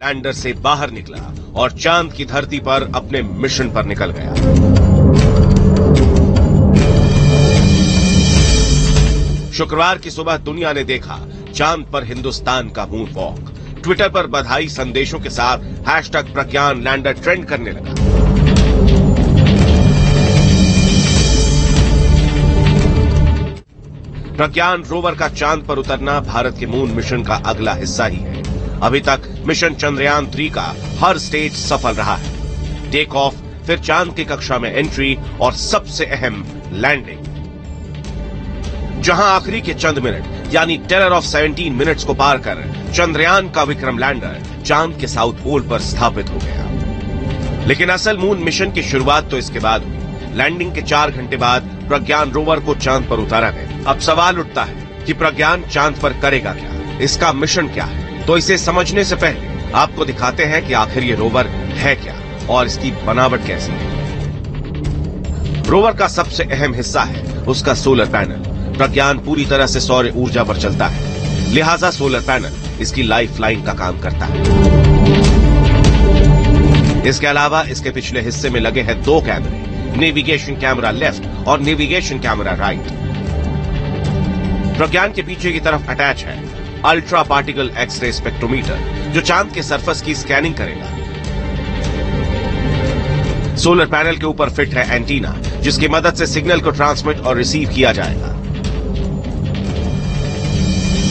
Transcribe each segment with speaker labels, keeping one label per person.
Speaker 1: Lander से बाहर निकला और चांद की धरती पर अपने मिशन पर निकल गया। शुक्रवार की सुबह दुनिया ने देखा चांद पर हिंदुस्तान का मून वॉक। ट्विटर पर बधाई संदेशों के साथ हैशटैग प्रज्ञान लैंडर ट्रेंड करने लगा। प्रज्ञान रोवर का चांद पर उतरना भारत के मून मिशन का अगला हिस्सा ही है। अभी तक मिशन चंद्रयान 3 का हर स्टेज सफल रहा है। टेक ऑफ, फिर चांद की कक्षा में एंट्री और सबसे अहम लैंडिंग, जहां आखिरी के चंद मिनट यानी टेरर ऑफ 17 मिनट्स को पार कर चंद्रयान का विक्रम लैंडर चांद के साउथ पोल पर स्थापित हो गया। लेकिन असल मून मिशन की शुरुआत तो इसके बाद हुई। लैंडिंग के 4 घंटे बाद प्रज्ञान रोवर को चांद पर उतारा गया। अब सवाल उठता है कि प्रज्ञान चांद पर करेगा क्या, इसका मिशन क्या है। तो इसे समझने से पहले आपको दिखाते हैं कि आखिर ये रोवर है क्या और इसकी बनावट कैसी है। रोवर का सबसे अहम हिस्सा है उसका सोलर पैनल। प्रज्ञान पूरी तरह से सौर ऊर्जा पर चलता है, लिहाजा सोलर पैनल इसकी लाइफ लाइन का काम करता है। इसके अलावा इसके पिछले हिस्से में लगे हैं 2 कैमरे, नेविगेशन कैमरा लेफ्ट और नेविगेशन कैमरा राइट। प्रज्ञान के पीछे की तरफ अटैच है अल्ट्रा पार्टिकल एक्सरे स्पेक्ट्रोमीटर, जो चांद के सरफेस की स्कैनिंग करेगा। सोलर पैनल के ऊपर फिट है एंटीना, जिसकी मदद से सिग्नल को ट्रांसमिट और रिसीव किया जाएगा।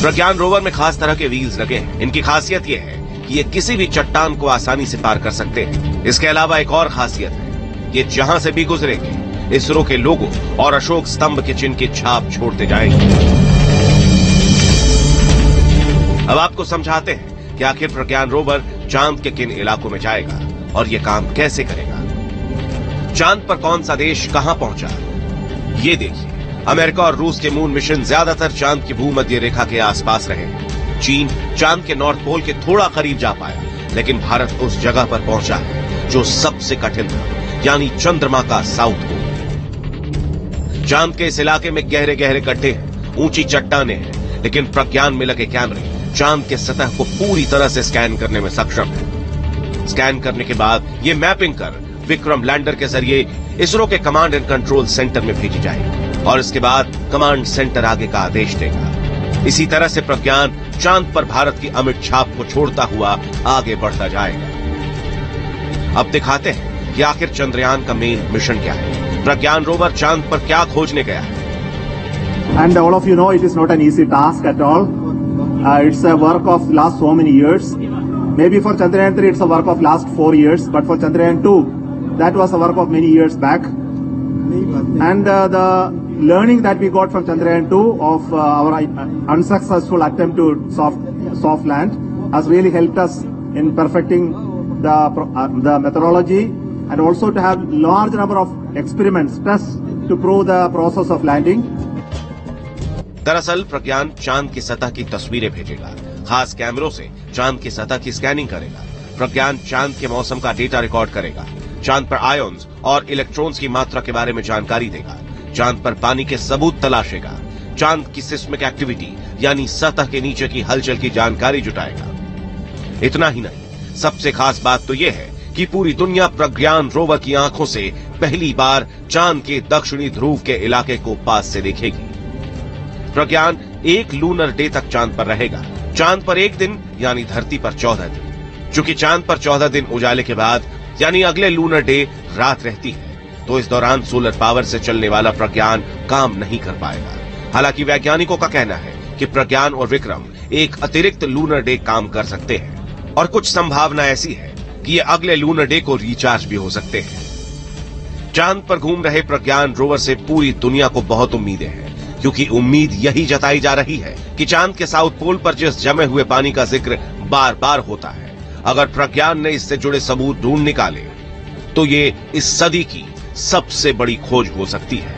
Speaker 1: प्रज्ञान रोवर में खास तरह के व्हील्स लगे हैं। इनकी खासियत यह है कि ये किसी भी चट्टान को आसानी से पार कर सकते हैं। इसके अलावा एक और खासियत है, ये जहां से भी गुजरेंगे इसरो के लोगो और अशोक स्तंभ के चिन्ह की छाप छोड़ते जाएंगे। अब आपको समझाते हैं कि आखिर प्रज्ञान रोवर चांद के किन इलाकों में जाएगा और ये काम कैसे करेगा। चांद पर कौन सा देश कहां पहुंचा, ये देखिए। अमेरिका और रूस के मून मिशन ज्यादातर चांद की भूमध्य रेखा के आसपास रहे। चीन चांद के नॉर्थ पोल के थोड़ा करीब जा पाया, लेकिन भारत उस जगह पर पहुंचा है जो सबसे कठिन था, यानी चंद्रमा का साउथ पोल। चांद के इस इलाके में गहरे गहरे गड्ढे हैं, ऊंची चट्टानें हैं, लेकिन प्रज्ञान में लगे कैमरे चांद के सतह को पूरी तरह से स्कैन करने में सक्षम है। स्कैन करने के बाद ये मैपिंग कर विक्रम लैंडर के जरिए इसरो के कमांड एंड कंट्रोल सेंटर में भेजी जाएगी और इसके बाद कमांड सेंटर आगे का आदेश देगा। इसी तरह से प्रज्ञान चांद पर भारत की अमिट छाप को छोड़ता हुआ आगे बढ़ता जाएगा। अब दिखाते हैं कि आखिर चंद्रयान का मेन मिशन क्या है। प्रज्ञान रोवर चांद पर क्या खोजने गया है।
Speaker 2: And all of you know it is not an easy task at all. It's a work of last so many years. Maybe for Chandrayaan 3 it's a work of last 4 years, but for Chandrayaan 2 that was a work of many years back. And the learning that we got from Chandrayaan 2 of our unsuccessful attempt to soft land has really helped us in perfecting the methodology and also to have large number of experiments, tests to prove the process of landing.
Speaker 1: दरअसल प्रज्ञान चांद की सतह की तस्वीरें भेजेगा, खास कैमरों से चांद की सतह की स्कैनिंग करेगा। प्रज्ञान चांद के मौसम का डेटा रिकॉर्ड करेगा, चांद पर आयन्स और इलेक्ट्रॉन्स की मात्रा के बारे में जानकारी देगा, चांद पर पानी के सबूत तलाशेगा, चांद की सिस्मिक एक्टिविटी यानी सतह के नीचे की हलचल की जानकारी जुटाएगा। इतना ही नहीं, सबसे खास बात तो यह है कि पूरी दुनिया प्रज्ञान रोवर की आंखों से पहली बार चांद के दक्षिणी ध्रुव के इलाके को पास से देखेगी। प्रज्ञान 1 लूनर डे तक चांद पर रहेगा। चांद पर 1 दिन यानी धरती पर 14 दिन। चूंकि चांद पर 14 दिन उजाले के बाद यानी अगले लूनर डे रात रहती है, तो इस दौरान सोलर पावर से चलने वाला प्रज्ञान काम नहीं कर पाएगा। हालांकि वैज्ञानिकों का कहना है कि प्रज्ञान और विक्रम एक अतिरिक्त लूनर डे काम कर सकते हैं और कुछ संभावना ऐसी है कि ये अगले लूनर डे को रिचार्ज भी हो सकते हैं। चांद पर घूम रहे प्रज्ञान रोवर से पूरी दुनिया को बहुत उम्मीदें हैं, क्योंकि उम्मीद यही जताई जा रही है कि चांद के साउथ पोल पर जिस जमे हुए पानी का जिक्र बार बार होता है, अगर प्रज्ञान ने इससे जुड़े सबूत ढूंढ निकाले तो ये इस सदी की सबसे बड़ी खोज हो सकती है।